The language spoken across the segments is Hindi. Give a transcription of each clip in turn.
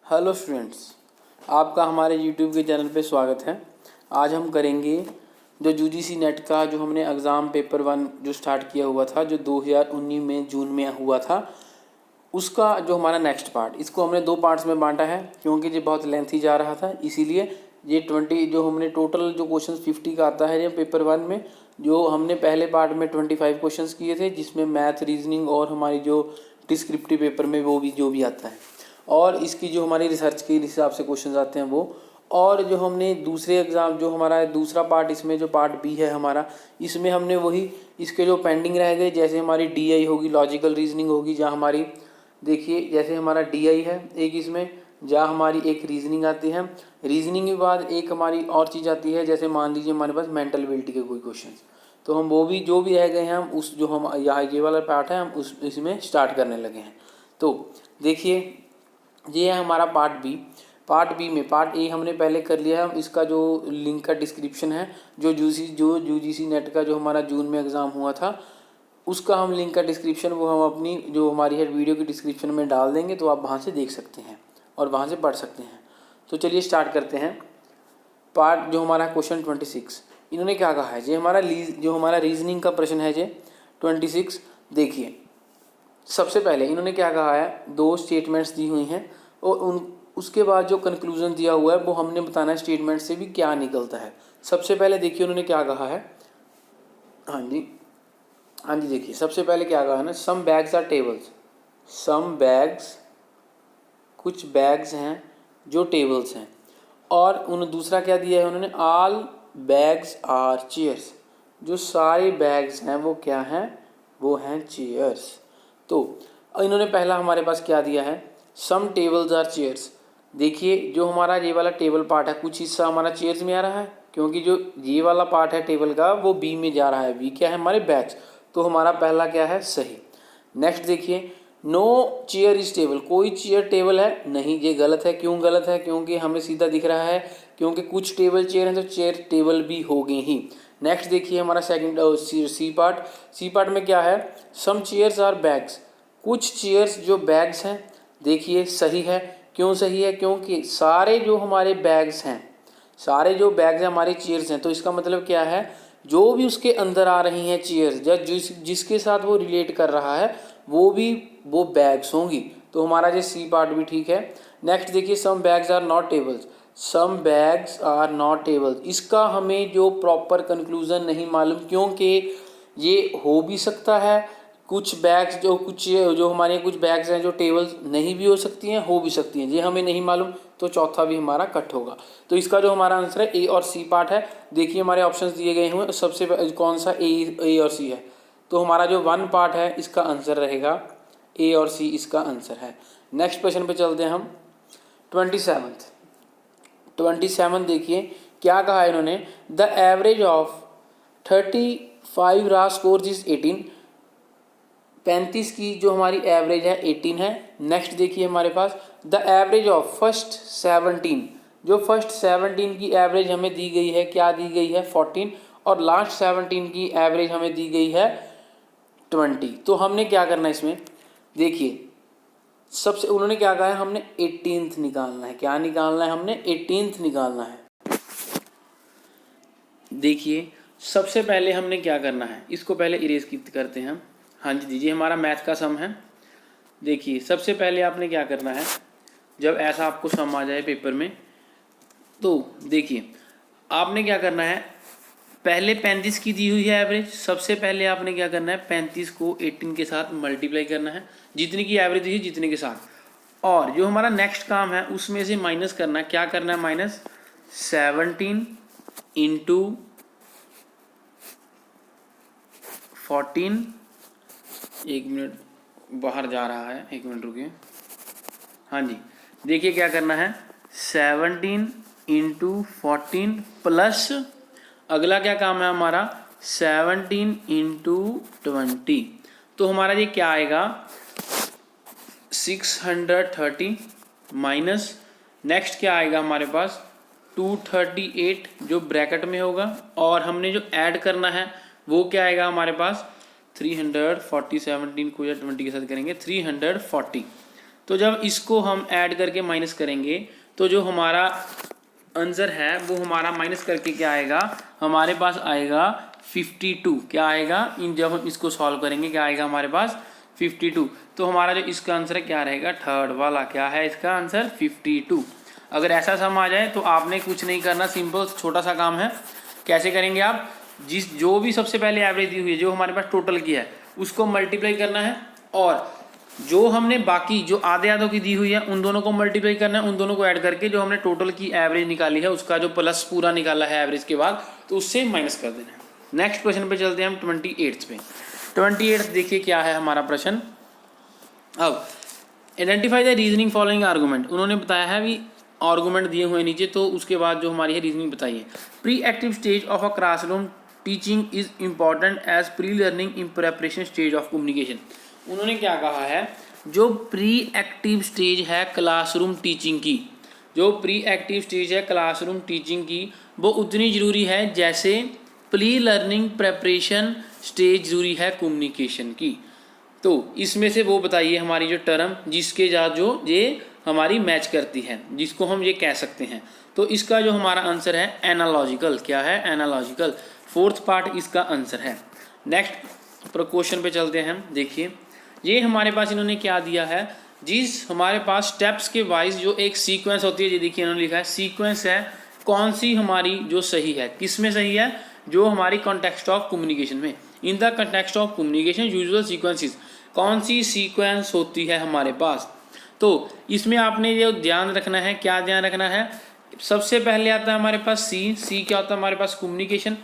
हेलो स्टूडेंट्स, आपका हमारे यूट्यूब के चैनल पे स्वागत है। आज हम करेंगे जो यूजीसी नेट का जो हमने एग्ज़ाम पेपर 1 जो स्टार्ट किया हुआ था, जो 2019 में जून में हुआ था, उसका जो हमारा नेक्स्ट पार्ट। इसको हमने 2 पार्ट्स में बांटा है क्योंकि ये बहुत लेंथी जा रहा था। इसीलिए ये 20 जो हमने टोटल जो क्वेश्चन 50 का आता है ये पेपर 1 में, जो हमने पहले पार्ट में 25 क्वेश्चंस किए थे, जिसमें मैथ, रीजनिंग और हमारी जो डिस्क्रिप्टिव पेपर में वो भी जो भी आता है, और इसकी जो हमारी रिसर्च के हिसाब से क्वेश्चंस आते हैं वो। और जो हमने दूसरे एग्ज़ाम जो हमारा दूसरा पार्ट, इसमें जो पार्ट बी है हमारा, इसमें हमने वही इसके जो पेंडिंग रह गए, जैसे हमारी डीआई होगी, लॉजिकल रीजनिंग होगी, जहाँ हमारी देखिए जैसे हमारा डीआई है एक, इसमें जहाँ हमारी एक रीजनिंग आती है। रीजनिंग के बाद एक हमारी और चीज़ आती है, जैसे मान लीजिए हमारे पास मेंटल एबिलिटी के कोई क्वेश्चन, तो हम वो भी जो भी रह गए हैं हम उस जो हम यहाँ ये वाला पार्ट है हम उस इसमें स्टार्ट करने लगे हैं। तो देखिए ये है हमारा पार्ट बी। पार्ट बी में पार्ट ए हमने पहले कर लिया है, इसका जो लिंक का डिस्क्रिप्शन है, जो यूजीसी नेट का जो हमारा जून में एग्ज़ाम हुआ था, उसका हम लिंक का डिस्क्रिप्शन वो हम अपनी जो हमारी है वीडियो की डिस्क्रिप्शन में डाल देंगे, तो आप वहाँ से देख सकते हैं और वहाँ से पढ़ सकते हैं। तो चलिए स्टार्ट करते हैं। पार्ट जो हमारा क्वेश्चन 26, इन्होंने क्या कहा है, जो हमारा रीजनिंग का प्रश्न है जे 26। देखिए सबसे पहले इन्होंने क्या कहा है, 2 स्टेटमेंट्स दी हुई हैं और उसके बाद जो कंक्लूजन दिया हुआ है वो हमने बताना है स्टेटमेंट से भी क्या निकलता है। सबसे पहले देखिए उन्होंने क्या कहा है, हाँ जी देखिए सबसे पहले क्या कहा है ना, some bags are tables. Some bags, कुछ बैग्स हैं जो टेबल्स हैं, और दूसरा क्या दिया है उन्होंने, ऑल बैग्स आर चेयर्स। जो सारे बैग्स हैं वो क्या हैं, वो हैं चेयर्स। तो इन्होंने पहला हमारे पास क्या दिया है, सम टेबल्स आर चेयर्स। देखिए जो हमारा ये वाला टेबल पार्ट है, कुछ हिस्सा हमारा चेयर्स में आ रहा है, क्योंकि जो ये वाला पार्ट है टेबल का वो बी में जा रहा है। बी क्या है, हमारे बैग्स। तो हमारा पहला क्या है, सही। नेक्स्ट देखिए, नो चेयर इज टेबल। कोई चेयर टेबल है नहीं, ये गलत है। क्यों गलत है, क्योंकि हमें सीधा दिख रहा है, क्योंकि कुछ टेबल चेयर हैं तो चेयर टेबल भी हो गई ही। नेक्स्ट देखिए हमारा second C part. C part में क्या है, सम चेयर्स आर बैग्स। कुछ चेयर्स जो बैग्स हैं, देखिए सही है। क्यों सही है, क्योंकि सारे जो हमारे बैग्स हैं, सारे जो बैग्स हैं हमारे चेयर्स हैं। तो इसका मतलब क्या है, जो भी उसके अंदर आ रही हैं चेयर्स, या जिसके साथ वो रिलेट कर रहा है वो बैग्स होंगी। तो हमारा जो सी पार्ट भी ठीक है। नेक्स्ट देखिए, some bags are not tables. Some bags are not tables, इसका हमें जो प्रॉपर कंक्लूजन नहीं मालूम, क्योंकि ये हो भी सकता है कुछ बैग्स जो हमारे कुछ बैग्स हैं जो टेबल्स नहीं भी हो सकती हैं, हो भी सकती हैं, ये हमें नहीं मालूम। तो चौथा भी हमारा कट होगा। तो इसका जो हमारा आंसर है ए और सी पार्ट है। देखिए हमारे ऑप्शंस दिए गए हुए, सबसे कौन सा ए और सी है। तो हमारा जो 1 पार्ट है इसका आंसर रहेगा ए और सी, इसका आंसर है। नेक्स्ट क्वेश्चन पे चलते हैं हम। 27 देखिए क्या कहा है इन्होंने, द एवरेज ऑफ 35 रा स्कोर इज 18। 35 की जो हमारी एवरेज है 18 है। नेक्स्ट देखिए हमारे पास, द एवरेज ऑफ फर्स्ट 17। जो फर्स्ट 17 की एवरेज हमें दी गई है, क्या दी गई है, 14, और लास्ट 17 की एवरेज हमें दी गई है 20। तो हमने क्या करना है इसमें, देखिए सबसे उन्होंने क्या कहा है, हमने 18th निकालना है। क्या निकालना है, हमने 18th निकालना है। देखिए सबसे पहले हमने क्या करना है, इसको पहले इरेज करते हैं हम। हाँ जी दीजिए, हमारा मैथ का सम है। देखिए सबसे पहले आपने क्या करना है, जब ऐसा आपको सम आ जाए पेपर में, तो देखिए आपने क्या करना है, पहले 35 की दी हुई है एवरेज। सबसे पहले आपने क्या करना है, 35 को 18 के साथ मल्टीप्लाई करना है, जितनी की एवरेज दी है जितने के साथ। और जो हमारा नेक्स्ट काम है उसमें से माइनस करना है। क्या करना है, माइनस 17 इंटू 14। 1 मिनट बाहर जा रहा है, 1 मिनट रुकिए। हाँ जी देखिए क्या करना है, 17 इंटू 14 प्लस अगला क्या काम है हमारा, 17 इंटू 20। तो हमारा ये क्या आएगा, 630 माइनस नेक्स्ट क्या आएगा हमारे पास, 238 जो ब्रैकेट में होगा, और हमने जो ऐड करना है वो क्या आएगा हमारे पास, 340। 17 को या 20 के साथ करेंगे 340। तो जब इसको हम ऐड करके माइनस करेंगे तो जो हमारा आंसर है वो हमारा माइनस करके क्या आएगा, हमारे पास आएगा 52। क्या आएगा, इन जब हम इसको सॉल्व करेंगे क्या आएगा हमारे पास 52। तो हमारा जो इसका आंसर क्या रहेगा, थर्ड वाला क्या है इसका आंसर 52। अगर ऐसा सम आ जाए तो आपने कुछ नहीं करना, सिंपल छोटा सा काम है। कैसे करेंगे आप, जो भी सबसे पहले एवरेज दी हुई है जो हमारे पास टोटल की है उसको मल्टीप्लाई करना है, और जो हमने बाकी जो आधे आधों की दी हुई है उन दोनों को मल्टीप्लाई करना है, उन दोनों को ऐड करके जो हमने टोटल की एवरेज निकाली है उसका जो प्लस पूरा निकाला है एवरेज के बाद तो उससे माइनस कर देना है। नेक्स्ट क्वेश्चन पे चलते हैं हम 28 पे। 28 देखिए क्या है हमारा प्रश्न। अब identify the reasoning following argument, उन्होंने बताया है भी आर्गूमेंट दिए हुए नीचे, तो उसके बाद जो हमारी है रीजनिंग बताइए। Pre active stage of a classroom teaching is important as pre learning in preparation stage of communication. उन्होंने क्या कहा है, जो प्री एक्टिव स्टेज है क्लासरूम टीचिंग की, जो प्री एक्टिव स्टेज है क्लासरूम टीचिंग की वो उतनी ज़रूरी है जैसे प्री लर्निंग प्रेपरेशन स्टेज ज़रूरी है कम्युनिकेशन की। तो इसमें से वो बताइए हमारी जो टर्म जिसके साथ जो ये हमारी मैच करती है, जिसको हम ये कह सकते हैं। तो इसका जो हमारा आंसर है एनालॉजिकल, क्या है एनालॉजिकल, फोर्थ पार्ट इसका आंसर है। नेक्स्ट क्वेश्चन पे चलते हैं हम। देखिए ये हमारे पास इन्होंने क्या दिया है, जिस हमारे पास स्टेप्स के वाइज जो एक सीक्वेंस होती है, ये देखिए इन्होंने लिखा है सीक्वेंस है कौन सी हमारी जो सही है, किस में सही है, जो हमारी कॉन्टेक्स्ट ऑफ कम्युनिकेशन में, in the context of communication usual sequences, कौन सी सीक्वेंस होती है हमारे पास। तो इसमें आपने ये ध्यान रखना है, क्या ध्यान रखना है, सबसे पहले आता है हमारे पास सी क्या होता है हमारे पास कम्युनिकेशन,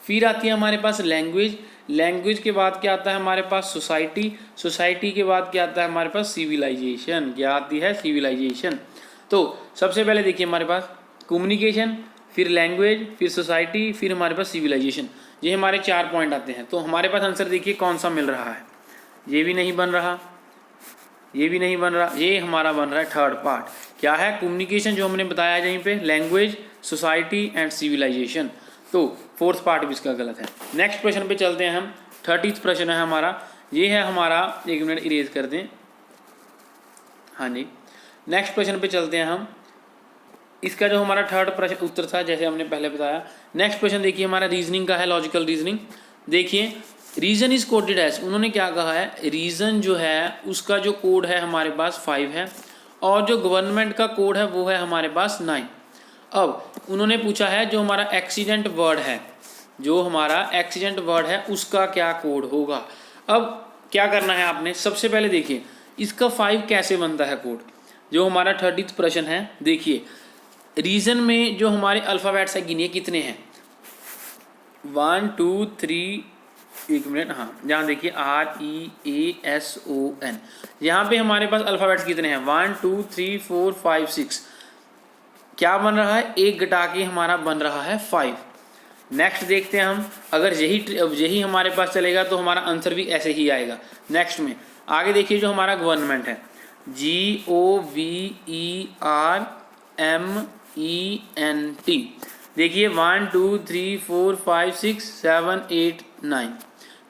फिर आती है हमारे पास लैंग्वेज, लैंग्वेज के बाद क्या आता है हमारे पास सोसाइटी, सोसाइटी के बाद क्या आता है हमारे पास सिविलाइजेशन, क्या आती है सिविलाइजेशन। तो सबसे पहले देखिए हमारे पास कम्युनिकेशन, फिर लैंग्वेज, फिर सोसाइटी, फिर हमारे पास सिविलाइजेशन, ये हमारे 4 पॉइंट आते हैं। तो हमारे पास आंसर देखिए कौन सा मिल रहा है, ये भी नहीं बन रहा, ये भी नहीं बन रहा, ये हमारा बन रहा है थर्ड पार्ट, क्या है कम्युनिकेशन जो हमने बताया है यहीं पे, लैंग्वेज, सोसाइटी एंड सिविलाइजेशन। तो फोर्थ पार्ट भी इसका गलत है। नेक्स्ट क्वेश्चन पे चलते हैं हम। 30th प्रश्न है हमारा, ये है हमारा, एक मिनट इरेज कर दें, हाँ जी। नेक्स्ट क्वेश्चन पे चलते हैं हम। इसका जो हमारा थर्ड प्रश्न उत्तर था जैसे हमने पहले बताया। नेक्स्ट क्वेश्चन देखिए हमारा रीजनिंग का है, लॉजिकल रीजनिंग। देखिए रीजन इज कोडेड एज, उन्होंने क्या कहा है, रीजन जो है उसका जो कोड है हमारे पास 5 है, और जो गवर्नमेंट का कोड है वो है हमारे पास 9। अब उन्होंने पूछा है जो हमारा एक्सीडेंट वर्ड है, जो हमारा एक्सीडेंट वर्ड है उसका क्या कोड होगा। अब क्या करना है आपने, सबसे पहले देखिए इसका 5 कैसे बनता है कोड, जो हमारा 30th प्रश्न है। देखिए रीजन में जो हमारे अल्फ़ाबेट्स है गिनिए कितने हैं, 1 2 3, एक मिनट, हाँ जहाँ देखिए REASON, यहाँ पे हमारे पास अल्फ़ाबेट्स कितने हैं 1 2 3 4 5 6, क्या बन रहा है, एक घटा के हमारा बन रहा है 5। नेक्स्ट देखते हैं हम, अगर यही हमारे पास चलेगा तो हमारा आंसर भी ऐसे ही आएगा। नेक्स्ट में आगे देखिए जो हमारा गवर्नमेंट है GOVERNMENT, देखिए 1 2 3 4 5 6 7 8 9।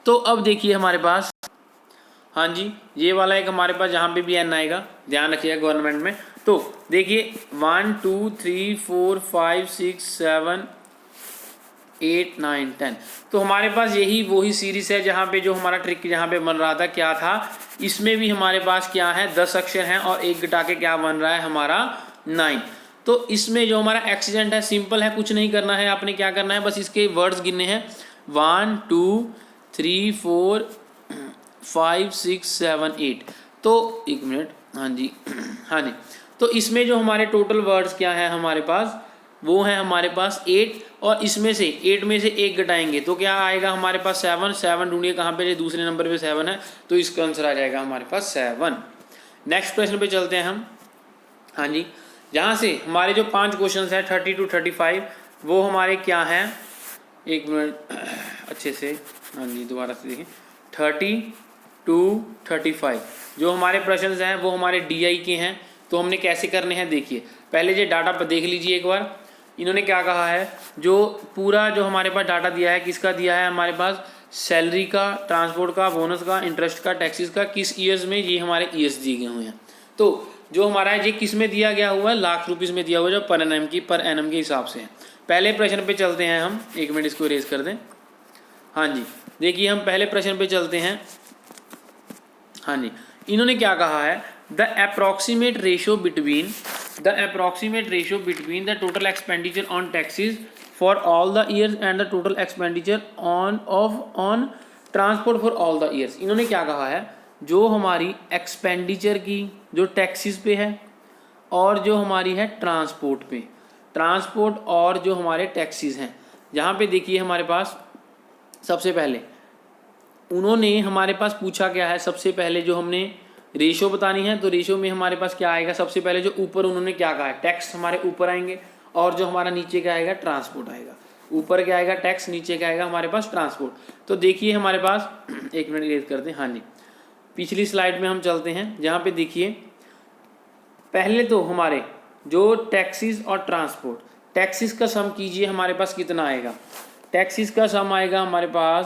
तो अब देखिए हमारे पास, हाँ जी ये वाला एक हमारे पास जहाँ पे भी एन आएगा ध्यान रखिएगा गवर्नमेंट में। तो देखिए 1 2 3 4 5 6 7 8 9 10, तो हमारे पास यही वही सीरीज है जहाँ पे जो हमारा ट्रिक जहाँ पे बन रहा था क्या था, इसमें भी हमारे पास क्या है 10 अक्षर हैं और एक घटा के क्या बन रहा है हमारा 9। तो इसमें जो हमारा एक्सीडेंट है सिंपल है, कुछ नहीं करना है, आपने क्या करना है बस इसके वर्ड्स गिनने हैं 1 2 3 4 5 6 7 8। तो एक मिनट, हाँ जी हाँ जी, तो इसमें जो हमारे टोटल वर्ड्स क्या है हमारे पास, वो है हमारे पास 8, और इसमें से 8 में से एक घटाएंगे तो क्या आएगा हमारे पास 7। 7 ढूंढिए कहाँ पे, दूसरे नंबर पे 7 है, तो इसका आंसर आ जाएगा हमारे पास 7। नेक्स्ट क्वेश्चन पे चलते हैं हम, हाँ जी, जहाँ से हमारे जो 5 क्वेश्चन हैं 30 to 35 वो हमारे क्या हैं, एक मिनट अच्छे से, हाँ जी दोबारा से देखें, 30 to 35 जो हमारे प्रश्न हैं वो हमारे DI के हैं। तो हमने कैसे करने हैं, देखिए पहले ये डाटा पर देख लीजिए एक बार। इन्होंने क्या कहा है, जो पूरा जो हमारे पास डाटा दिया है किसका दिया है हमारे पास, सैलरी का, ट्रांसपोर्ट का, बोनस का, इंटरेस्ट का, टैक्सेस का, किस ईयर्स में, ये हमारे ईयर्स दिए गए हुए हैं। तो जो हमारा है ये किस में दिया गया हुआ है, लाख रुपीस में दिया हुआ है, जो पर एनम के हिसाब से है। पहले प्रश्न पे चलते हैं हम, 1 मिनट इसको इरेज कर दें। हाँ जी, देखिए हम पहले प्रश्न पे चलते हैं। हाँ जी, इन्होंने क्या कहा है, the approximate ratio between the total expenditure on taxes for all the years and the total expenditure on transport for all the years. इन्होंने क्या कहा है, जो हमारी एक्सपेंडिचर की जो टैक्सेस पे है और जो हमारी है ट्रांसपोर्ट और जो हमारे टैक्सेस हैं, जहाँ पे देखिए हमारे पास सबसे पहले उन्होंने हमारे पास पूछा क्या है, सबसे पहले जो हमने रेशो बतानी है, तो रेशो में हमारे पास क्या आएगा, सबसे पहले जो ऊपर उन्होंने क्या कहा है, टैक्स हमारे ऊपर आएंगे और जो हमारा नीचे क्या आएगा, ट्रांसपोर्ट आएगा। ऊपर क्या आएगा, टैक्स, नीचे क्या आएगा हमारे पास, ट्रांसपोर्ट। तो देखिए हमारे पास 1 मिनट इरेज करते हैं। हाँ जी, पिछली स्लाइड में हम चलते हैं, जहाँ पे देखिए पहले तो हमारे जो टैक्सीज और ट्रांसपोर्ट, टैक्सीज का सम कीजिए, हमारे पास कितना आएगा, टैक्सीज का सम आएगा हमारे पास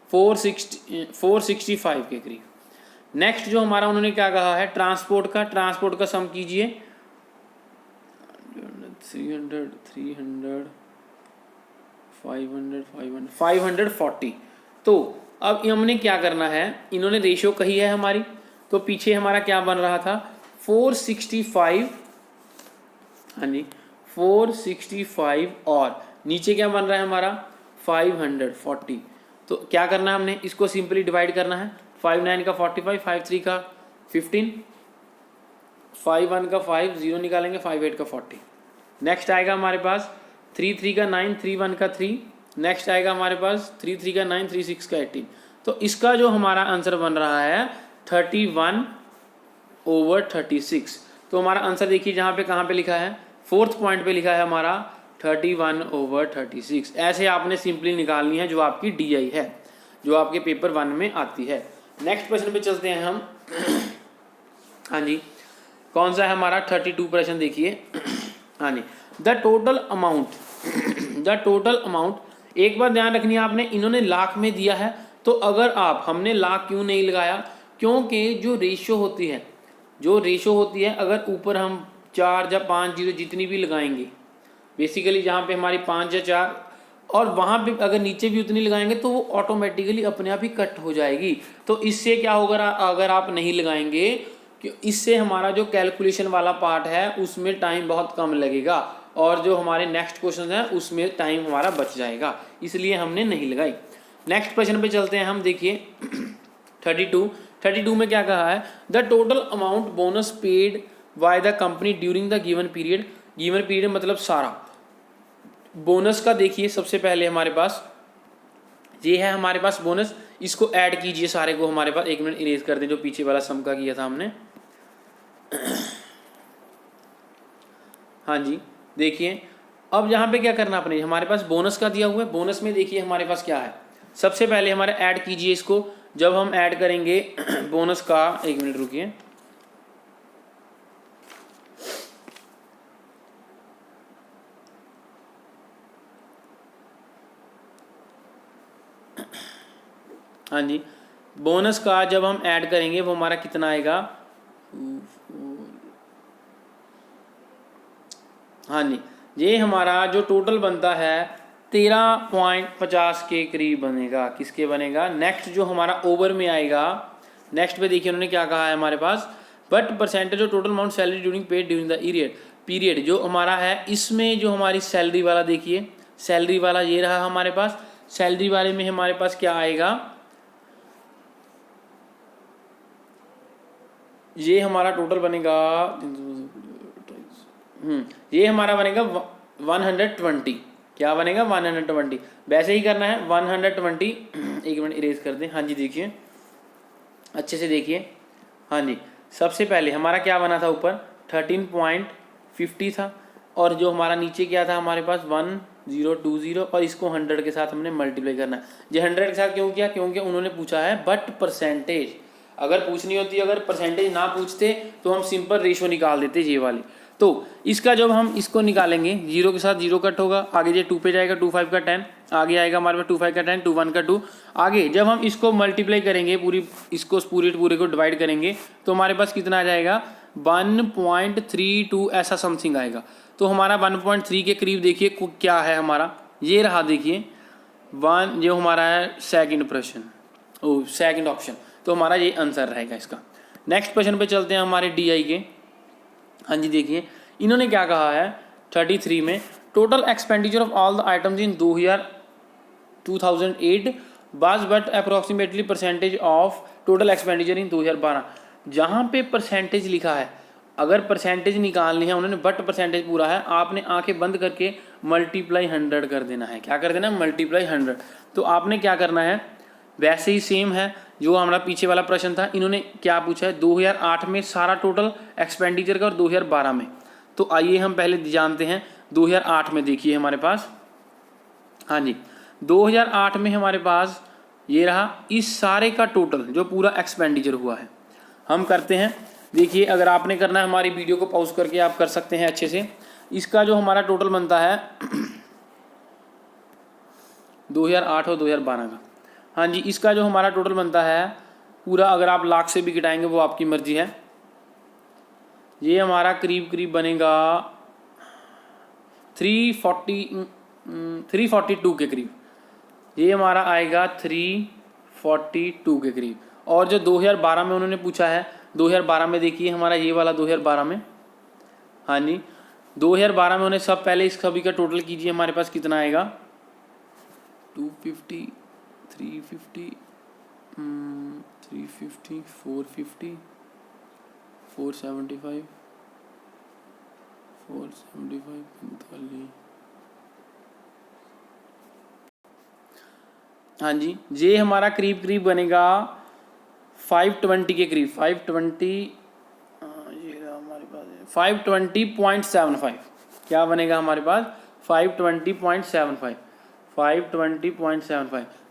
465 के करीब। नेक्स्ट जो हमारा उन्होंने क्या कहा है, ट्रांसपोर्ट का सम कीजिए 300 540। तो अब हमने क्या करना है, इन्होंने रेशियो कही है हमारी, तो पीछे हमारा क्या बन रहा था 465। हाँ जी, 465 और नीचे क्या बन रहा है हमारा 540। तो क्या करना है हमने, इसको सिंपली डिवाइड करना है, 5 9 का 45, 5 3 का 15, 5 1 का 5, 0 निकालेंगे, 5 8 का 40। नेक्स्ट आएगा हमारे पास 3 3 का 9, 3 1 का 3। नेक्स्ट आएगा हमारे पास 3 3 का 9, 3 6 का 18। तो इसका जो हमारा आंसर बन रहा है 31/36। तो हमारा आंसर देखिए जहाँ पे कहाँ पे लिखा है, 4th पॉइंट पे लिखा है हमारा 31/36। ऐसे आपने सिंपली निकालनी है जो आपकी DI है, जो आपके पेपर 1 में आती है। नेक्स्ट प्रश्न पे चलते हैं हम। हाँ जी, कौन सा है हमारा 32 प्रश्न देखिए। हाँ जी, द टोटल अमाउंट, एक बार ध्यान रखनी है आपने, इन्होंने लाख में दिया है, तो अगर हमने लाख क्यों नहीं लगाया, क्योंकि जो रेशियो होती है अगर ऊपर हम 4 या 5 जीरो जितनी भी लगाएंगे, बेसिकली जहाँ पे हमारी 5 या 4 और वहाँ पे अगर नीचे भी उतनी लगाएंगे तो वो ऑटोमेटिकली अपने आप ही कट हो जाएगी। तो इससे क्या होगा, अगर आप नहीं लगाएंगे, कि इससे हमारा जो कैलकुलेशन वाला पार्ट है उसमें टाइम बहुत कम लगेगा और जो हमारे नेक्स्ट क्वेश्चन है उसमें टाइम हमारा बच जाएगा, इसलिए हमने नहीं लगाई। नेक्स्ट प्रश्न पे चलते हैं हम, देखिए 32 में क्या कहा है, the total amount bonus paid by the company during the given period मतलब सारा बोनस का। देखिए सबसे पहले हमारे पास ये है, हमारे पास बोनस, इसको ऐड कीजिए सारे को हमारे पास। 1 मिनट इरेज कर दें जो पीछे वाला सम का किया था हमने। हाँ जी, देखिए अब यहाँ पे क्या करना अपने, हमारे पास बोनस का दिया हुआ है, बोनस में देखिए हमारे पास क्या है, सबसे पहले हमारे ऐड कीजिए इसको। जब हम ऐड करेंगे बोनस का, 1 मिनट रुकिए, हाँ जी, बोनस का जब हम ऐड करेंगे वो हमारा कितना आएगा, हाँ जी, ये हमारा जो टोटल बनता है 13.50 के करीब बनेगा। किसके बनेगा, नेक्स्ट जो हमारा ओवर में आएगा, नेक्स्ट पे देखिए उन्होंने क्या कहा है हमारे पास, but percentage of total amount salary during paid during the period जो हमारा है, इसमें जो हमारी सैलरी वाला, देखिए सैलरी वाला ये रहा हमारे पास। सैलरी वाले में हमारे पास क्या आएगा, ये हमारा टोटल बनेगा, ये हमारा बनेगा 120। क्या बनेगा, 120। वैसे ही करना है 120। 1 मिनट इरेज कर दें। हाँ जी, देखिए अच्छे से देखिए। हाँ जी, सबसे पहले हमारा क्या बना था, ऊपर 13.50 था और जो हमारा नीचे क्या था हमारे पास 1020 और इसको 100 के साथ हमने मल्टीप्लाई करना है। ये 100 के साथ क्यों किया, क्योंकि उन्होंने पूछा है बट परसेंटेज। अगर पूछनी होती, अगर परसेंटेज ना पूछते तो हम सिंपल रेशो निकाल देते ये वाली। तो इसका जब हम इसको निकालेंगे, 0 के साथ 0 कट होगा, आगे जो 2 पे जाएगा 2 5 का 10, आगे आएगा हमारे पास 2 5 का 10, 2 1 का 2, आगे जब हम इसको मल्टीप्लाई करेंगे इसको पूरे को डिवाइड करेंगे तो हमारे पास कितना आ जाएगा 1.32 ऐसा समथिंग आएगा। तो हमारा 1.3 के करीब देखिए क्या है हमारा, ये रहा देखिए जो हमारा है सेकंड प्रश्न, सेकंड ऑप्शन। तो हमारा ये आंसर रहेगा इसका। नेक्स्ट क्वेश्चन पे चलते हैं हमारे DI के। हाँ जी, देखिए इन्होंने क्या कहा है 33 में, total expenditure of all the items in 2008 बस but approximately percentage of total expenditure in 2012। जहाँ पे परसेंटेज लिखा है, अगर परसेंटेज निकालनी है उन्होंने बट परसेंटेज पूरा है, आपने आंखें बंद करके मल्टीप्लाई 100 कर देना है। क्या कर देना है? मल्टीप्लाई 100। तो आपने क्या करना है, वैसे ही सेम है जो हमारा पीछे वाला प्रश्न था। इन्होंने क्या पूछा है 2008 में सारा टोटल एक्सपेंडिचर का और 2012 में। तो आइए हम पहले जानते हैं 2008 में। देखिए हमारे पास, हाँ जी 2008 में हमारे पास ये रहा इस सारे का टोटल जो पूरा एक्सपेंडिचर हुआ है। हम करते हैं, देखिए अगर आपने करना है हमारी वीडियो को पॉज करके आप कर सकते हैं अच्छे से। इसका जो हमारा टोटल बनता है 2008 और 2012 का, हाँ जी इसका जो हमारा टोटल बनता है पूरा, अगर आप लाख से भी घटाएंगे वो आपकी मर्जी है, ये हमारा करीब करीब बनेगा 342 के करीब। ये हमारा आएगा 342 के करीब। और जो 2012 में उन्होंने पूछा है, 2012 में देखिए हमारा ये वाला 2012 में, हाँ जी 2012 में उन्हें सब पहले इस सभी का टोटल कीजिए, हमारे पास कितना आएगा 250 350 350 450 475 45। हाँ जी ये हमारा करीब करीब बनेगा 520 के करीब, 520 ये हमारे पास 520.75। क्या बनेगा हमारे पास 520.75।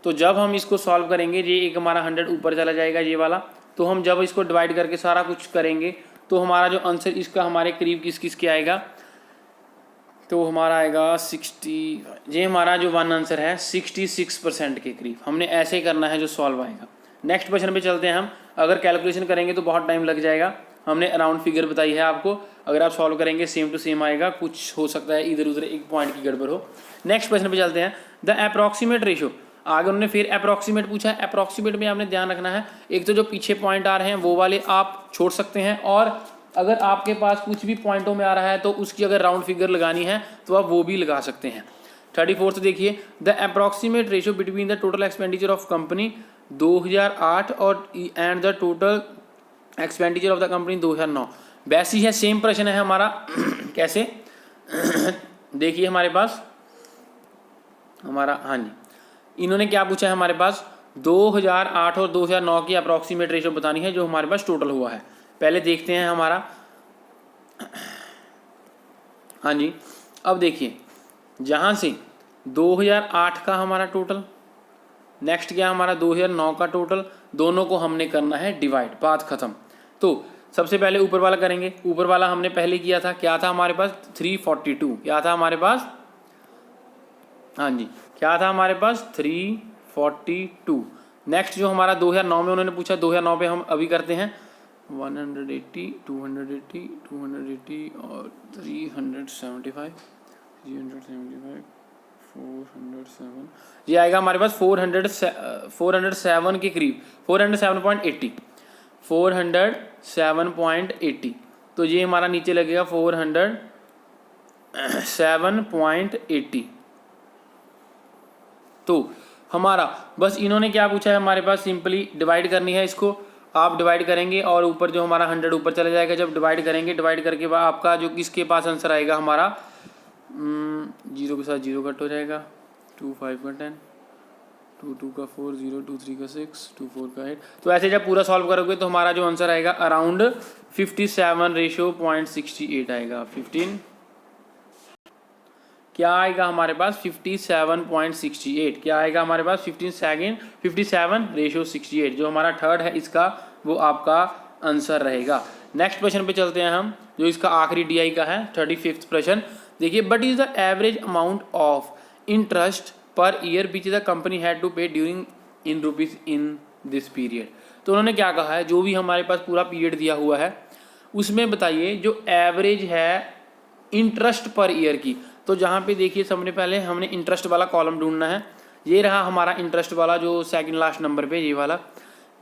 तो जब हम इसको सॉल्व करेंगे, ये एक हमारा 100 ऊपर चला जाएगा ये वाला, तो हम जब इसको डिवाइड करके सारा कुछ करेंगे तो हमारा जो आंसर इसका हमारे करीब किस के आएगा, तो हमारा आएगा 60। ये हमारा जो वन आंसर है 66% के करीब। हमने ऐसे करना है जो सॉल्व आएगा। नेक्स्ट क्वेश्चन पे चलते हैं हम। अगर कैलकुलेशन करेंगे तो बहुत टाइम लग जाएगा, हमने अराउंड फिगर बताई है आपको। अगर आप सॉल्व करेंगे सेम टू सेम आएगा, कुछ हो सकता है इधर उधर एक पॉइंट की गड़बड़ हो। नेक्स्ट क्वेश्चन पे चलते हैं। द अप्रॉक्सीमेट रेशो, आगे उन्होंने फिर अप्रॉक्सीमेट पूछा है। अप्रॉक्सीमेट में आपने ध्यान रखना है, एक तो जो पीछे पॉइंट आ रहे हैं वो वाले आप छोड़ सकते हैं, और अगर आपके पास कुछ भी पॉइंटों में आ रहा है तो उसकी अगर राउंड फिगर लगानी है तो आप वो भी लगा सकते हैं। 34 देखिए, the approximate ratio between the total expenditure of company 2008 और and the total expenditure of the company 2009। वैसी है, सेम प्रश्न है हमारा। कैसे देखिए हमारे पास हमारा, हाँ जी इन्होंने क्या पूछा है हमारे पास 2008 और 2009 की अप्रॉक्सीमेट रेशो बतानी है जो हमारे पास टोटल हुआ है। पहले देखते हैं हमारा, हाँ जी अब देखिए जहाँ से 2008 का हमारा टोटल, नेक्स्ट क्या हमारा 2009 का टोटल, दोनों को हमने करना है डिवाइड, बात खत्म। तो सबसे पहले ऊपर वाला करेंगे। ऊपर वाला हमने पहले किया था, क्या था हमारे पास 342, क्या था हमारे पास, हाँ जी क्या था हमारे पास 342। नेक्स्ट जो हमारा 2009 में उन्होंने पूछा, 2009 पे हम अभी करते हैं 180 280 280 और 375 407, ये आएगा हमारे पास 407 के करीब, 407.80। तो ये हमारा नीचे लगेगा 407.80। तो हमारा बस इन्होंने क्या पूछा है हमारे पास, सिंपली डिवाइड करनी है इसको। आप डिवाइड करेंगे और ऊपर जो हमारा 100 ऊपर चला जाएगा। जब डिवाइड करेंगे, डिवाइड करके बाद आपका जो किसके पास आंसर आएगा हमारा 0 के साथ 0 कट हो जाएगा, 2 5 का 10 2 2 का 4 0 2 3 का 6 2 4 का 8। तो ऐसे जब पूरा सॉल्व करोगे तो हमारा जो आंसर आएगा अराउंड 57.68 आएगा। 15 क्या आएगा हमारे पास 57.68। क्या आएगा हमारे पास 57/68। जो हमारा थर्ड है इसका वो आपका आंसर रहेगा। नेक्स्ट प्रश्न पे चलते हैं हम, जो इसका आखिरी DI का है, 35वां प्रश्न। देखिए, but is the average amount of interest per year which the company had to pay during in rupees in this period. तो उन्होंने क्या कहा है, जो भी हमारे पास पूरा पीरियड दिया हुआ है उसमें बताइए जो एवरेज है इंटरेस्ट पर ईयर की। तो जहाँ पे देखिए सबने पहले हमने इंटरेस्ट वाला कॉलम ढूंढना है, ये रहा हमारा इंटरेस्ट वाला जो सेकंड लास्ट नंबर पे, ये वाला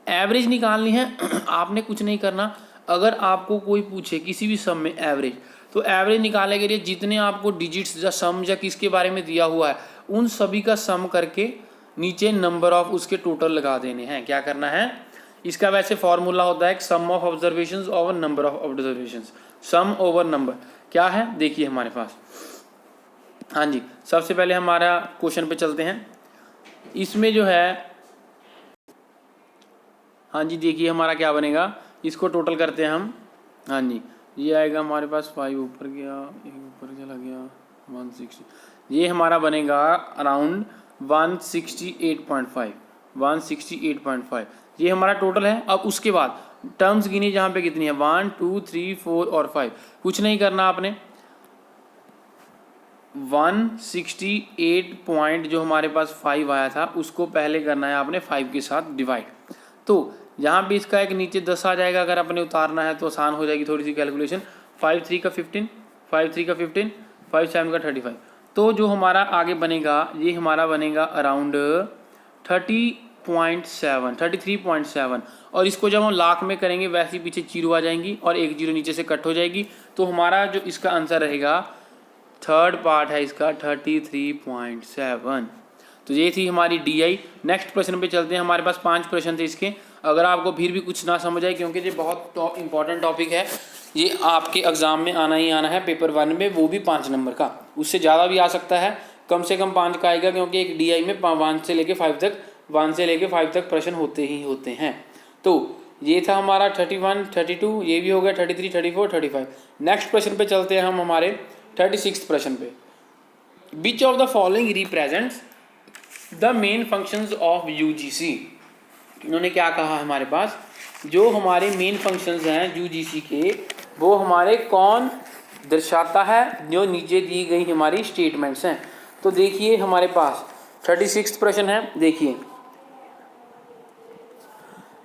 एवरेज निकालनी है। आपने कुछ नहीं करना, अगर आपको कोई पूछे किसी भी सम में एवरेज, तो एवरेज निकालने के लिए जितने आपको डिजिट्स या सम या किसके बारे में दिया हुआ है उन सभी का सम करके नीचे नंबर ऑफ उसके टोटल लगा देने हैं। क्या करना है, इसका वैसे फॉर्मूला होता है sum of observations over number of observations, sum over number. क्या है देखिए हमारे पास, हाँ जी, सबसे पहले हमारा क्वेश्चन पे चलते हैं। इसमें जो है, हाँ जी, देखिए हमारा क्या बनेगा, इसको टोटल करते हैं हम। हाँ जी, ये आएगा हमारे पास 5 ऊपर गया, 1 ऊपर चला गया, 160, ये हमारा बनेगा अराउंड 168.5, 168.5 ये हमारा टोटल है। अब उसके बाद टर्म्स गिनी जहाँ पे कितनी है, 1 2 3 4 और 5। कुछ नहीं करना आपने, 168 पॉइंट जो हमारे पास 5 आया था उसको पहले करना है आपने 5 के साथ डिवाइड। तो यहाँ भी इसका एक नीचे 10 आ जाएगा, अगर आपने उतारना है तो आसान हो जाएगी थोड़ी सी कैलकुलेशन। 5 3 का 15, 5 3 का 15, 5 7 का 35। तो जो हमारा आगे बनेगा ये हमारा बनेगा अराउंड 30.7, 33.7। और इसको जब हम लाख में करेंगे वैसे ही पीछे जीरो आ जाएंगी और एक जीरो नीचे से कट हो जाएगी। तो हमारा जो इसका आंसर रहेगा, थर्ड पार्ट है इसका 33.7। तो ये थी हमारी DI। नेक्स्ट प्रश्न पे चलते हैं, हमारे पास 5 प्रश्न थे इसके। अगर आपको फिर भी कुछ ना समझ आए, क्योंकि ये बहुत इंपॉर्टेंट टॉपिक है, ये आपके एग्जाम में आना ही आना है, पेपर 1 में, वो भी 5 नंबर का, उससे ज़्यादा भी आ सकता है, कम से कम 5 का आएगा, क्योंकि एक DI में 1 से लेके 5 तक प्रश्न होते ही होते हैं। तो ये था हमारा 31 32, ये भी हो गया 33 34 35। नेक्स्ट प्रश्न पे चलते हैं हम हमारे 36 प्रश्न पे। विच of the following represents the main functions of UGC। इन्होंने क्या कहा हमारे पास, जो हमारे मेन फंक्शंस हैं UGC के, वो हमारे कौन दर्शाता है, जो नीचे दी गई हमारी स्टेटमेंट्स हैं। तो देखिए हमारे पास 36 प्रश्न है। देखिए,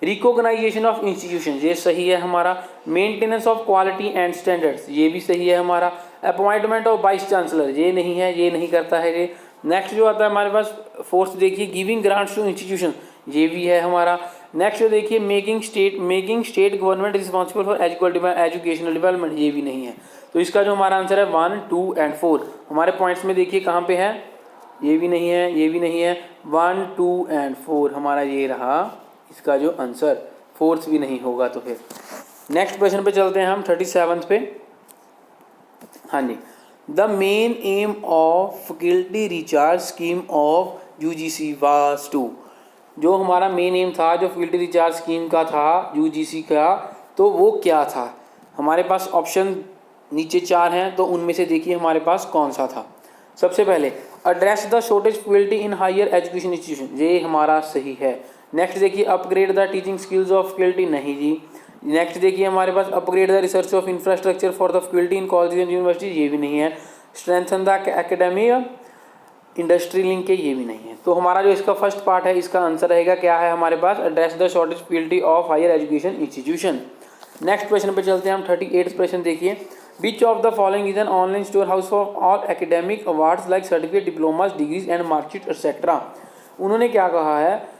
रिकॉग्नाइजेशन ऑफ इंस्टीट्यूशन, ये सही है हमारा। Maintenance of quality and standards, ये भी सही है हमारा। अपॉइंटमेंट ऑफ वाइस चांसलर, ये नहीं है, ये नहीं करता है ये। नेक्स्ट जो आता है हमारे पास फोर्थ, देखिए गिविंग ग्रांट्स टू इंस्टीट्यूशन, ये भी है हमारा। नेक्स्ट जो देखिए making state government responsible for educational development, ये भी नहीं है। तो इसका जो हमारा आंसर है 1 2 एंड 4 हमारे पॉइंट्स में देखिए कहाँ पे है, ये भी नहीं है, ये भी नहीं है। 1 2 एंड 4 हमारा ये रहा इसका जो आंसर, फोर्थ भी नहीं होगा। तो फिर नेक्स्ट प्रश्न पे चलते हैं हम 37 पे। हाँ जी, the main aim of faculty recharge scheme of UGC was to, जो हमारा मेन एम था जो फैकल्टी रिचार्ज स्कीम का था UGC का, तो वो क्या था। हमारे पास ऑप्शन नीचे 4 हैं, तो उनमें से देखिए हमारे पास कौन सा था। सबसे पहले address the shortage faculty in higher education institution, ये हमारा सही है। नेक्स्ट देखिए upgrade the teaching skills of faculty, नहीं जी। नेक्स्ट देखिए हमारे पास upgrade the research of infrastructure for the faculty in college and university, ये भी नहीं है। Strengthen the academic industry link के, ये भी नहीं है। तो हमारा जो इसका फर्स्ट पार्ट है इसका आंसर रहेगा क्या है हमारे पास, address the shortage faculty of higher education institution. Next प्रश्न पे चलते हैं हम 38 प्रश्न। देखिए, which of the following is an online store house for all academic awards like certificate, diplomas, degrees and marksheet etcetera. उन्होंने क्या कहा है,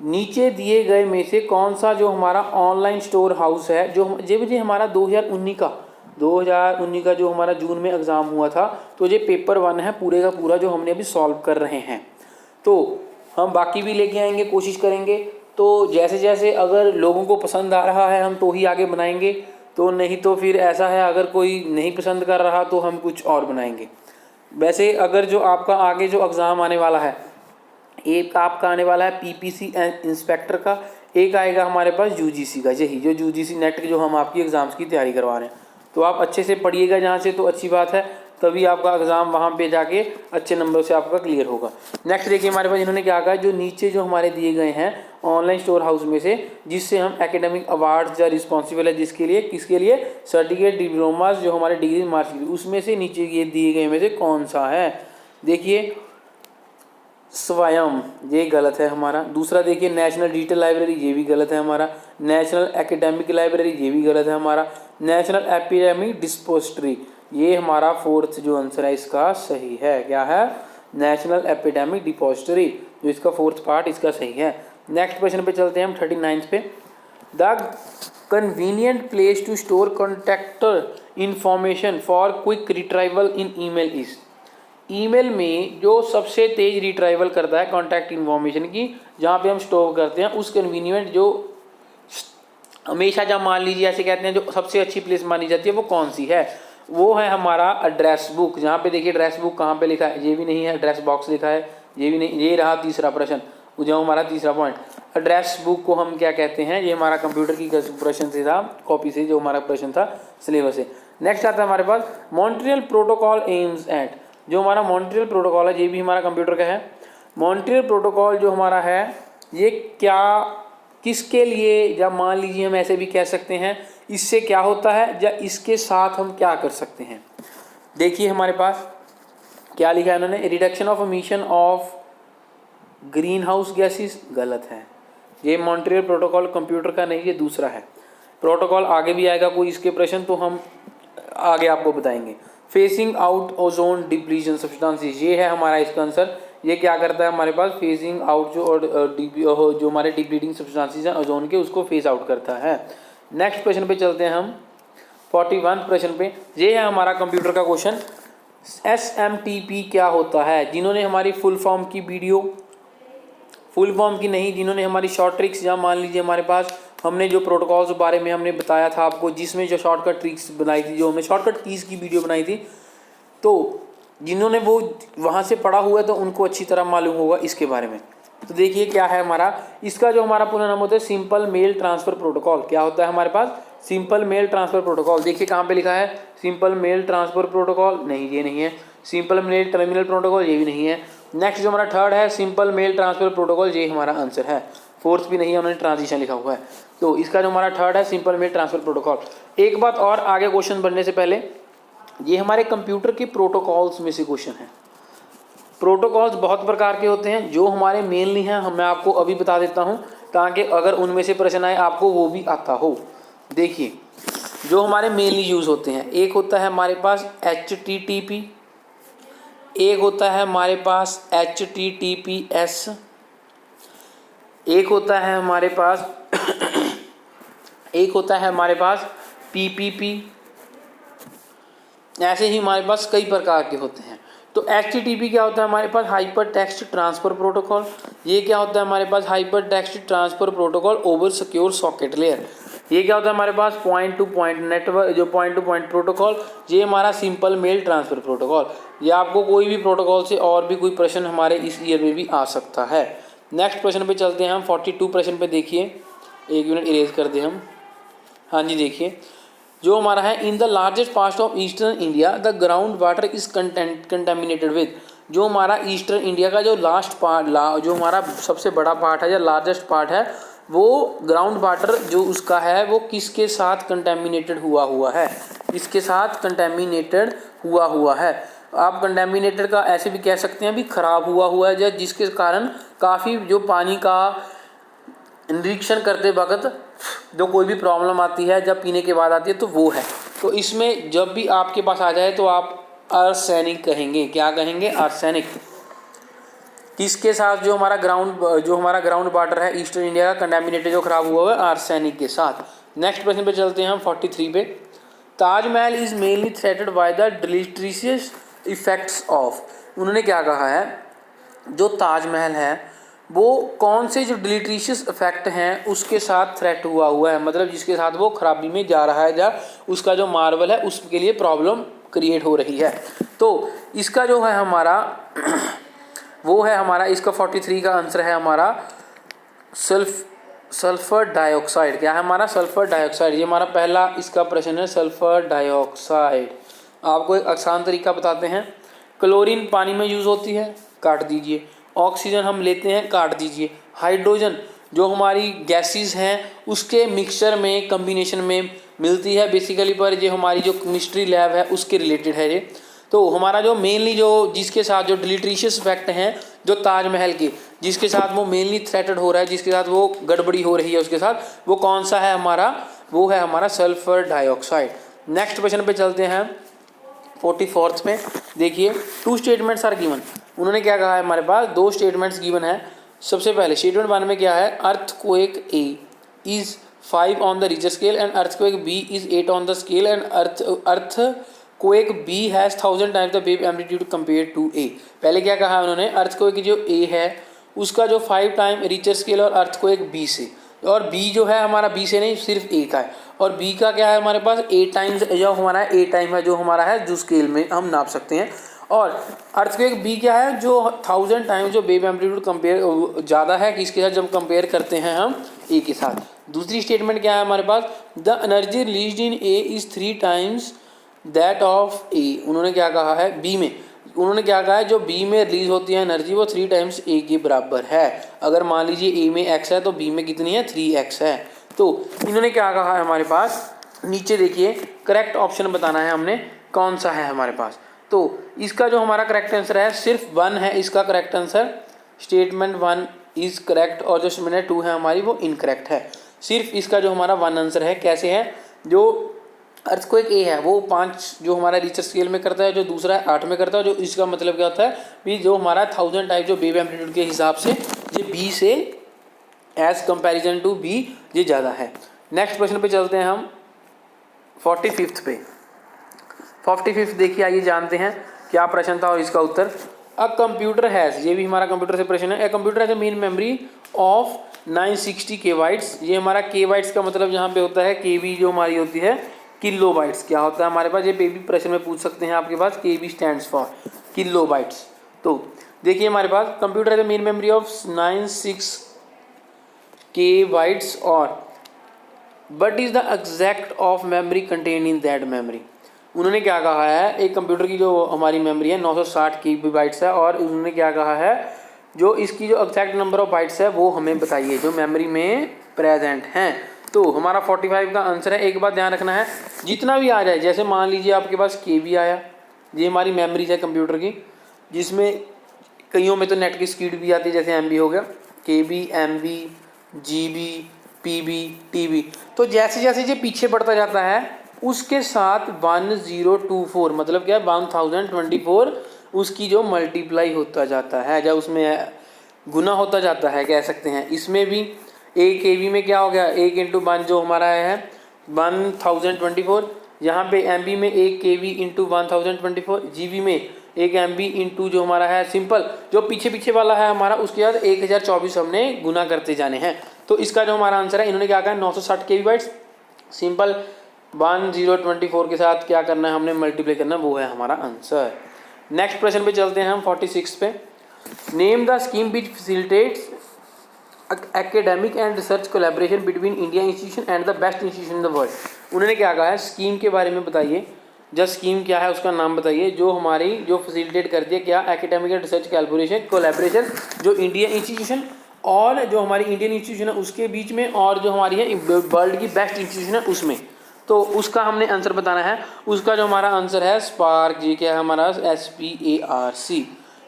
नीचे दिए गए में से कौन सा जो हमारा ऑनलाइन स्टोर हाउस है, जो मुझे हमारा 2019 का जो हमारा जून में एग्ज़ाम हुआ था, तो ये पेपर 1 है पूरे का पूरा जो हमने अभी सॉल्व कर रहे हैं। तो हम बाकी भी लेके आएंगे, कोशिश करेंगे। तो जैसे जैसे अगर लोगों को पसंद आ रहा है हम तो ही आगे बनाएंगे, तो नहीं तो फिर ऐसा है अगर कोई नहीं पसंद कर रहा तो हम कुछ और बनाएंगे। वैसे अगर जो आपका आगे जो एग्ज़ाम आने वाला है, एक आपका आने वाला है PPC इंस्पेक्टर का, एक आएगा हमारे पास UGC का, यही जो UGC नेट जो हम आपकी एग्ज़ाम्स की तैयारी करवा रहे हैं। तो आप अच्छे से पढ़िएगा जहाँ से, तो अच्छी बात है। तभी आपका एग्ज़ाम वहाँ पे जाके अच्छे नंबर से आपका क्लियर होगा। नेक्स्ट देखिए हमारे पास इन्होंने क्या कहा, जो नीचे जो हमारे दिए गए हैं ऑनलाइन स्टोर हाउस में से जिससे हम एकेडमिक अवार्ड्स या रिस्पॉन्सिबल है जिसके लिए, किसके लिए, सर्टिफिकेट डिप्लोमास जो हमारे डिग्री मार्क्स, उसमें से नीचे ये दिए गए में से कौन सा है। देखिए स्वयं, ये गलत है हमारा। दूसरा देखिए नेशनल डिजिटल लाइब्रेरी, ये भी गलत है हमारा। नेशनल एकेडमिक लाइब्रेरी, ये भी गलत है हमारा। नेशनल एपिडेमिक डिस्पोजिटरी, ये हमारा फोर्थ जो आंसर है इसका सही है। क्या है, नेशनल एपिडेमिक डिपोजिटरी, जो इसका फोर्थ पार्ट इसका सही है। नेक्स्ट क्वेश्चन पे चलते हैं हम 39 पे। The convenient place to store contact information for quick retrieval in email is. Email में जो सबसे तेज रिट्राइवल करता है कॉन्टैक्ट इन्फॉर्मेशन की, जहाँ पे हम स्टोर करते हैं, उस कन्वीनियंट जो हमेशा, जब मान लीजिए ऐसे कहते हैं, जो सबसे अच्छी प्लेस मानी जाती है वो कौन सी है, वो है हमारा एड्रेस बुक। जहाँ पे देखिए एड्रेस बुक कहाँ पे लिखा है, ये भी नहीं है। एड्रेस बॉक्स लिखा है, ये भी नहीं। ये रहा तीसरा प्रश्न, जो हमारा तीसरा पॉइंट। एड्रेस बुक को हम क्या कहते हैं, ये हमारा कंप्यूटर की प्रश्न से था, कॉपी से जो हमारा प्रश्न था सिलेबस से। नेक्स्ट आता है हमारे पास मॉन्ट्रियल प्रोटोकॉल एम्स एट। जो हमारा मॉन्ट्रियल प्रोटोकॉल है, ये भी हमारा कंप्यूटर का है। मॉन्ट्रियल प्रोटोकॉल जो हमारा है, ये क्या, किसके लिए, या मान लीजिए हम ऐसे भी कह सकते हैं, इससे क्या होता है, या इसके साथ हम क्या कर सकते हैं। देखिए हमारे पास क्या लिखा है इन्होंने, reduction of emission of green house gases, गलत है। ये मॉन्ट्रियल प्रोटोकॉल कंप्यूटर का नहीं, ये दूसरा है प्रोटोकॉल। आगे भी आएगा कोई इसके प्रश्न तो हम आगे आपको बताएंगे। Facing out ozone depletion substances, ये है हमारा इसका आंसर। ये क्या करता है हमारे पास, फेसिंग आउट जो हमारे डिप्लीटिंग सब्सटेंसेस हैं ओजोन के, उसको फेस आउट करता है। नेक्स्ट प्रश्न पे चलते हैं हम 41 प्रश्न पे। ये है हमारा कंप्यूटर का क्वेश्चन, SMTP क्या होता है। जिन्होंने हमारी फुल फॉर्म की वीडियो, फुल फॉर्म की नहीं, जिन्होंने हमारी शॉर्ट ट्रिक्स, या मान लीजिए हमारे पास हमने जो प्रोटोकॉल्स बारे में हमने बताया था आपको, जिसमें जो शॉर्टकट ट्रिक्स बनाई थी, जो हमने शॉर्टकट कीज़ की वीडियो बनाई थी, तो जिन्होंने वो वहाँ से पढ़ा हुआ है तो उनको अच्छी तरह मालूम होगा इसके बारे में। तो देखिए क्या है हमारा, इसका जो हमारा पूरा नाम होता है सिंपल मेल ट्रांसफ़र प्रोटोकॉल। क्या होता है हमारे पास, सिंपल मेल ट्रांसफ़र प्रोटोकॉल। देखिए कहाँ पे लिखा है, सिंपल मेल ट्रांसफ़र प्रोटोकॉल, नहीं ये नहीं है। सिंपल मेल टर्मिनल प्रोटोकॉल, ये भी नहीं है। नेक्स्ट जो हमारा थर्ड है सिंपल मेल ट्रांसफ़र प्रोटोकॉल, ये हमारा आंसर है। फोर्थ भी नहीं है, उन्होंने ट्रांजिशन लिखा हुआ है। तो इसका जो हमारा थर्ड है सिंपल मेल ट्रांसफ़र प्रोटोकॉल। एक बात और, आगे क्वेश्चन बढ़ने से पहले, ये हमारे कंप्यूटर के प्रोटोकॉल्स में से क्वेश्चन है। प्रोटोकॉल्स बहुत प्रकार के होते हैं, जो हमारे मेनली हैं मैं आपको अभी बता देता हूँ, ताकि अगर उनमें से प्रश्न आए आपको वो भी आता हो। देखिए जो हमारे मेनली यूज़ होते हैं, एक होता है हमारे पास HTTP, एक होता है हमारे पास HTTPS, एक होता है हमारे पास एक होता है हमारे पास PPP। ऐसे ही हमारे पास कई प्रकार के होते हैं। तो HTTP क्या होता है हमारे पास, हाइपर टेक्स्ट ट्रांसफ़र प्रोटोकॉल। ये क्या होता है हमारे पास, hypertext transfer protocol over secure socket layer. ये क्या होता है हमारे पास, पॉइंट टू पॉइंट नेटवर्क, जो पॉइंट टू पॉइंट प्रोटोकॉल। ये हमारा सिंपल मेल ट्रांसफ़र प्रोटोकॉल। ये आपको कोई भी प्रोटोकॉल से और भी कोई प्रश्न हमारे इस ईयर में भी आ सकता है। नेक्स्ट प्रश्न पे चलते हैं हम 42 प्रश्न पे। देखिए एक मिनट इरेज कर दें हम। हाँ जी, देखिए जो हमारा है, in the largest part of eastern India the ground water is contaminated with. जो हमारा ईस्टर्न इंडिया का जो लास्ट पार्ट, जो हमारा सबसे बड़ा पार्ट है या लार्जेस्ट पार्ट है, वो ग्राउंड वाटर जो उसका है वो किसके साथ कंटेमिनेटेड हुआ है, इसके साथ कंटेमिनेटेड हुआ है। आप कंटेमिनेटेड का ऐसे भी कह सकते हैं भी ख़राब हुआ है, जिसके कारण काफ़ी जो पानी का निरीक्षण करते वक्त जो कोई भी प्रॉब्लम आती है, जब पीने के बाद आती है, तो वो है। तो इसमें जब भी आपके पास आ जाए तो आप आर्सेनिक कहेंगे। क्या कहेंगे, आर्सेनिक। किसके साथ, जो हमारा ग्राउंड वाटर है ईस्टर्न इंडिया का कंटेमिनेटेड जो खराब हुआ है, आर्सेनिक के साथ। नेक्स्ट प्रश्न पे चलते हैं हम 43 पे। Taj Mahal is mainly threatened by the डिलीटरीशियस effects of. उन्होंने क्या कहा है, जो ताजमहल है वो कौन से जो डिलीटरीशियस इफेक्ट हैं उसके साथ थ्रेट हुआ है, मतलब जिसके साथ वो खराबी में जा रहा है, या उसका जो मार्बल है उसके लिए प्रॉब्लम क्रिएट हो रही है। तो इसका जो है हमारा वो है हमारा, इसका 43 का आंसर है हमारा सल्फर डाइऑक्साइड। क्या है हमारा, सल्फर डाइऑक्साइड। ये हमारा पहला इसका प्रश्न है, सल्फर डाइऑक्साइड। आपको एक आसान तरीका बताते हैं। क्लोरीन पानी में यूज़ होती है, काट दीजिए। ऑक्सीजन हम लेते हैं, काट दीजिए। हाइड्रोजन जो हमारी गैसेस हैं उसके मिक्सचर में, कम्बिनेशन में मिलती है बेसिकली, पर ये हमारी जो केमिस्ट्री लैब है उसके रिलेटेड है ये। तो हमारा जो मेनली जो जिसके साथ जो डिलीट्रिशियस इफेक्ट हैं जो ताजमहल के, जिसके साथ वो मेनली थ्रेटेड हो रहा है, जिसके साथ वो गड़बड़ी हो रही है उसके साथ, वो कौन सा है हमारा, वो है हमारा सल्फर डाइऑक्साइड। नेक्स्ट क्वेश्चन पे चलते हैं 44th में। देखिए 2 स्टेटमेंट्स आर गिवन। उन्होंने क्या कहा है, हमारे पास 2 स्टेटमेंट्स गिवन है। सबसे पहले स्टेटमेंट 1 में क्या है, earthquake A is 5 on the Richter scale and earthquake B is 8 on the scale and earthquake B has 1000 times the wave amplitude compare to A. पहले क्या कहा उन्होंने, अर्थक्वेक जो ए है उसका जो 5 टाइम रिक्टर स्केल और अर्थक्वेक बी से, और बी जो है हमारा बी से नहीं सिर्फ ए का है, और बी का क्या है हमारे पास 8 टाइम्स जो हमारा ए टाइम है जो हमारा है जो स्केल में हम नाप सकते हैं। और अर्थक्वेक बी क्या है, जो 1000 टाइम्स जो वेव एम्पलीट्यूड कंपेयर ज़्यादा है किसके साथ, जब कंपेयर करते हैं हम ए के साथ। दूसरी स्टेटमेंट क्या है हमारे पास, the energy released in A is 3 times that of A. उन्होंने क्या कहा है बी में, उन्होंने क्या कहा है जो बी में रिलीज होती है एनर्जी वो 3 टाइम्स ए के बराबर है। अगर मान लीजिए ए में एक्स है तो बी में कितनी है, 3x है। तो इन्होंने क्या कहा है हमारे पास, नीचे देखिए करेक्ट ऑप्शन बताना है हमने कौन सा है हमारे पास। तो इसका जो हमारा करेक्ट आंसर है सिर्फ 1 है इसका correct answer. Statement 1 is correct और जो स्टेटमेंट 2 है हमारी वो इनकरेक्ट है। सिर्फ इसका जो हमारा 1 आंसर है। कैसे है, जो अर्थक्वेक ए है वो 5 जो हमारा रिक्टर स्केल में करता है, जो दूसरा है 8 में करता है। जो इसका मतलब क्या होता है भी जो हमारा 1000 टाइप जो वेव एम्पलीट्यूड के हिसाब से ये बी से एज कंपैरिजन टू बी ये ज़्यादा है। नेक्स्ट क्वेश्चन पे चलते हैं हम 45th पे। 45th देखिए, आइए जानते हैं क्या प्रश्न था और इसका उत्तर। अ कंप्यूटर हैज़, ये भी हमारा कंप्यूटर से प्रश्न है। A computer has a main memory of 960 के बाइट्स। ये हमारा के बाइट्स का मतलब यहाँ पे होता है के बी जो हमारी होती है किलो बाइट्स। क्या होता है हमारे पास, ये भी प्रश्न में पूछ सकते हैं आपके पास, K B stands for kilobytes. तो देखिए हमारे पास कंप्यूटर है main memory of 96 K bytes और but is the exact of memory content in that memory. उन्होंने क्या कहा है, एक कंप्यूटर की जो हमारी मेमोरी है 960 के बी बाइट्स है, और उन्होंने क्या कहा है जो इसकी जो एग्जैक्ट नंबर ऑफ बाइट्स है वो हमें बताइए जो मेमोरी में प्रेजेंट हैं। तो हमारा 45 का आंसर है। एक बात ध्यान रखना है, जितना भी आ जाए, जैसे मान लीजिए आपके पास के बी आया, ये हमारी मेमोरीज है कंप्यूटर की, जिसमें कईयों में तो नेट की स्पीड भी आती है, जैसे एम बी हो गया, K B, M B, G B, P B, T B. तो जैसे जैसे ये पीछे बढ़ता जाता है उसके साथ 1024 मतलब क्या है 1024 उसकी जो मल्टीप्लाई होता जाता है, जब उसमें गुना होता जाता है कह सकते हैं। इसमें भी एक के बी में क्या हो गया, 1 इंटू 1 जो हमारा है 1024। यहाँ पे एम बी में 1 के बी इंटू 1024, जी बी में 1 एम बी इंटू जो हमारा है सिंपल जो पीछे पीछे वाला है हमारा, उसके बाद 1024 हमने गुना करते जाने हैं। तो इसका जो हमारा आंसर है, इन्होंने क्या कहा 960 के बी बाइट्स, सिंपल 1024 के साथ क्या करना है हमने मल्टीप्लाई करना है, वो है हमारा आंसर। नेक्स्ट प्रश्न पे चलते हैं हम 46 पे। Name the scheme which facilitates academic and research collaboration between India institution and the best institution in the world. उन्होंने क्या कहा है, स्कीम के बारे में बताइए, जब स्कीम क्या है उसका नाम बताइए जो हमारी जो फैसिलिटेट करती है क्या, एकेडमिक एंड रिसर्च कोलैबोरेशन जो इंडिया इंस्टीट्यूशन और जो हमारी इंडियन इंस्टीट्यूशन है उसके बीच में, और जो हमारी है वर्ल्ड की बेस्ट इंस्टीट्यूशन है उसमें। तो उसका हमने आंसर बताना है। उसका जो हमारा आंसर है स्पार्क, ये क्या है हमारा SPARC।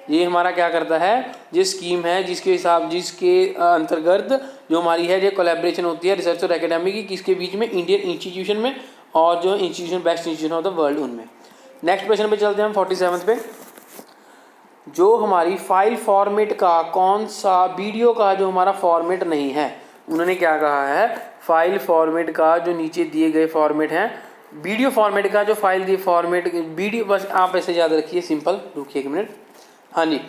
ये हमारा क्या करता है, ये स्कीम है जिसके अंतर्गत जो हमारी है ये कोलैबोरेशन होती है रिसर्च और एकेडमिक की, किसके बीच में, इंडियन इंस्टीट्यूशन में और जो institution best institution of the world उनमें। नेक्स्ट क्वेश्चन पे चलते हैं हम 47 पे। जो हमारी फाइल फॉर्मेट का कौन सा वीडियो का जो हमारा फॉर्मेट नहीं है, उन्होंने क्या कहा है, फाइल फॉर्मेट का जो नीचे दिए गए फॉर्मेट हैं, वीडियो फॉर्मेट का जो फाइल दिए फॉर्मेट वीडियो, बस आप ऐसे याद रखिए सिंपल, रुकिए 1 मिनट। हाँ जी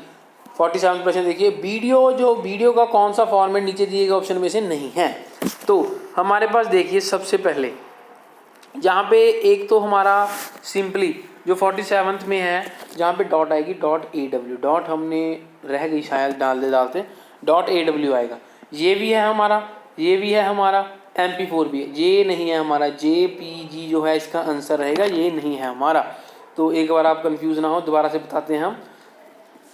47 प्रश्न देखिए, वीडियो का कौन सा फॉर्मेट नीचे दिए गए ऑप्शन में से नहीं है। तो हमारे पास देखिए सबसे पहले जहाँ पे एक तो हमारा सिंपली जो 47th में है जहाँ पे डॉट आएगी .aw, डॉट हमने रह गई शायद डालते .aw आएगा। ये भी है हमारा, ये भी है हमारा, MP4 भी है, ये नहीं है हमारा, JPG जो है इसका आंसर रहेगा, ये नहीं है हमारा। तो एक बार आप कंफ्यूज ना हो, दोबारा से बताते हैं हम।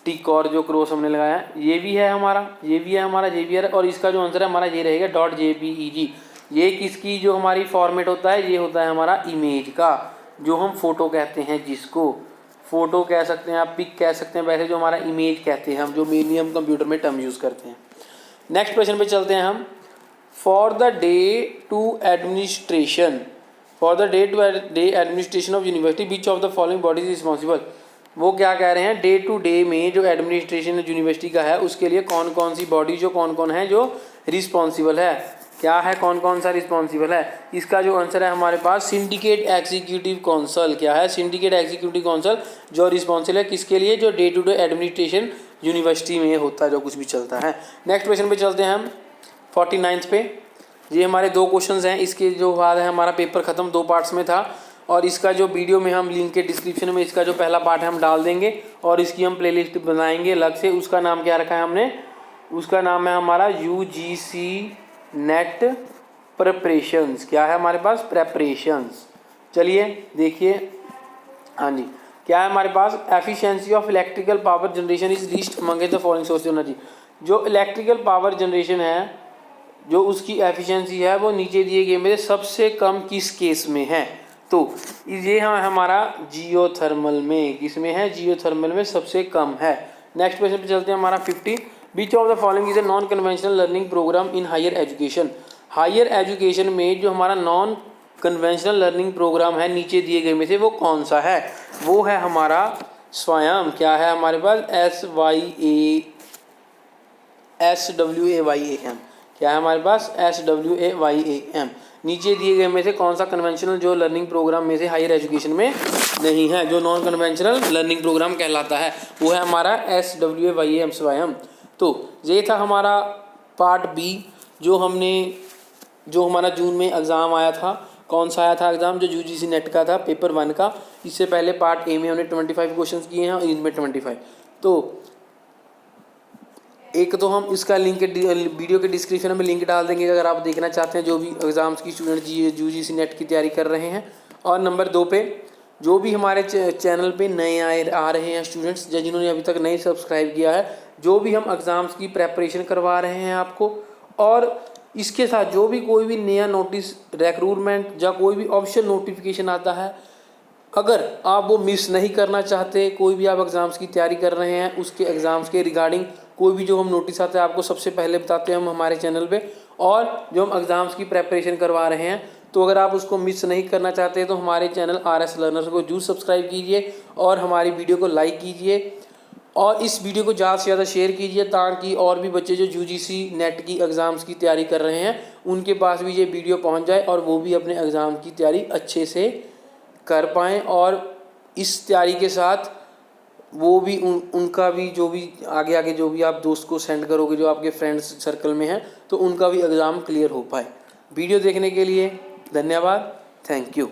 टिक और जो क्रॉस हमने लगाया है, ये भी है हमारा, ये भी है हमारा, ये भी है, और इसका जो आंसर है हमारा ये रहेगा .jpeg। ये किसकी जो हमारी फॉर्मेट होता है, ये होता है हमारा इमेज का, जो हम फोटो कहते हैं, जिसको फोटो कह सकते हैं, आप पिक कह सकते हैं, वैसे जो हमारा इमेज कहते हैं हम, जो मेनली हम कंप्यूटर में टर्म यूज़ करते हैं। नेक्स्ट क्वेश्चन पे चलते हैं हम। For the day to administration of university which of the following bodies responsible. वो क्या कह रहे हैं, डे टू डे में जो एडमिनिस्ट्रेशन यूनिवर्सिटी का है उसके लिए कौन कौन सी बॉडी, जो कौन कौन है जो रिस्पॉन्सिबल है, क्या है, कौन कौन सा रिस्पॉन्सिबल है। इसका जो आंसर है हमारे पास सिंडिकेट एग्जीक्यूटिव काउंसिल। क्या है, सिंडिकेट एग्जीक्यूटिव काउंसिल जो रिस्पॉन्सिबल है किसके लिए, जो day to day administration university में होता है, जो कुछ भी चलता है। नेक्स्ट क्वेश्चन पे चलते हैं हम 49 पे। ये हमारे 2 क्वेश्चंस हैं, इसके जो बाद है हमारा पेपर ख़त्म, 2 पार्ट्स में था, और इसका जो वीडियो में हम लिंक के डिस्क्रिप्शन में इसका जो पहला पार्ट है हम डाल देंगे, और इसकी हम प्लेलिस्ट बनाएंगे अलग से। उसका नाम क्या रखा है हमने, उसका नाम है हमारा UGC नेट प्रिपरेशंस। क्या है हमारे पास, प्रेपरेशंस। चलिए देखिए, हाँ जी, क्या है हमारे पास, efficiency of electrical power generation is least among the following source of energy. जो इलेक्ट्रिकल पावर जनरेशन है, जो उसकी एफिशिएंसी है, वो नीचे दिए गए में सबसे कम किस केस में है, तो ये हमारा जियोथर्मल में, किसमें है, जियोथर्मल में सबसे कम है। नेक्स्ट क्वेश्चन पे चलते हैं हमारा 50। Which of the following is a non conventional learning programme in higher education. Higher education में जो हमारा नॉन कन्वेंशनल लर्निंग प्रोग्राम है नीचे दिए गए में से वो कौन सा है, वो है हमारा स्वयं। क्या है हमारे पास, SWAYAM। क्या है हमारे पास, SWAYAM। नीचे दिए गए में से कौन सा कन्वेंशनल जो लर्निंग प्रोग्राम में से हायर एजुकेशन में नहीं है, जो नॉन कन्वेंशनल लर्निंग प्रोग्राम कहलाता है, वो है हमारा SWAYAM स्वयं। तो ये था हमारा पार्ट बी, जो हमारा जून में एग्ज़ाम आया था। कौन सा आया था एग्ज़ाम, जो UGC नेट का था, पेपर 1 का। इससे पहले पार्ट ए में हमने 25 क्वेश्चंस किए हैं और इनमें 25। तो एक तो हम इसका लिंक वीडियो के डिस्क्रिप्शन में लिंक डाल देंगे अगर आप देखना चाहते हैं, जो भी एग्ज़ाम्स की स्टूडेंट UGC नेट की तैयारी कर रहे हैं। और नंबर 2 पे जो भी हमारे चैनल पे नए आ रहे हैं स्टूडेंट्स, जिन्होंने अभी तक नहीं सब्सक्राइब किया है, जो भी हम एग्ज़ाम्स की प्रेपरेशन करवा रहे हैं आपको, और इसके साथ जो भी कोई भी नया नोटिस, रिक्रूटमेंट या कोई भी ऑफिशियल नोटिफिकेशन आता है, अगर आप वो मिस नहीं करना चाहते, कोई भी आप एग्ज़ाम्स की तैयारी कर रहे हैं, उसके एग्ज़ाम्स के रिगार्डिंग कोई भी जो हम नोटिस आते हैं आपको सबसे पहले बताते हैं हम हमारे चैनल पे। और जो हम एग्ज़ाम्स की प्रेपरेशन करवा रहे हैं, तो अगर आप उसको मिस नहीं करना चाहते तो हमारे चैनल RS लर्नर्स को जरूर सब्सक्राइब कीजिए और हमारी वीडियो को लाइक कीजिए, और इस वीडियो को ज़्यादा से ज़्यादा शेयर कीजिए, ताकि और भी बच्चे जो UGC नेट की एग्ज़ाम्स की तैयारी कर रहे हैं उनके पास भी ये वीडियो पहुंच जाए और वो भी अपने एग्ज़ाम की तैयारी अच्छे से कर पाएँ। और इस तैयारी के साथ वो भी उनका भी जो भी आगे जो भी आप दोस्त को सेंड करोगे, जो आपके फ्रेंड्स सर्कल में हैं, तो उनका भी एग्ज़ाम क्लियर हो पाए। वीडियो देखने के लिए धन्यवाद, थैंक यू।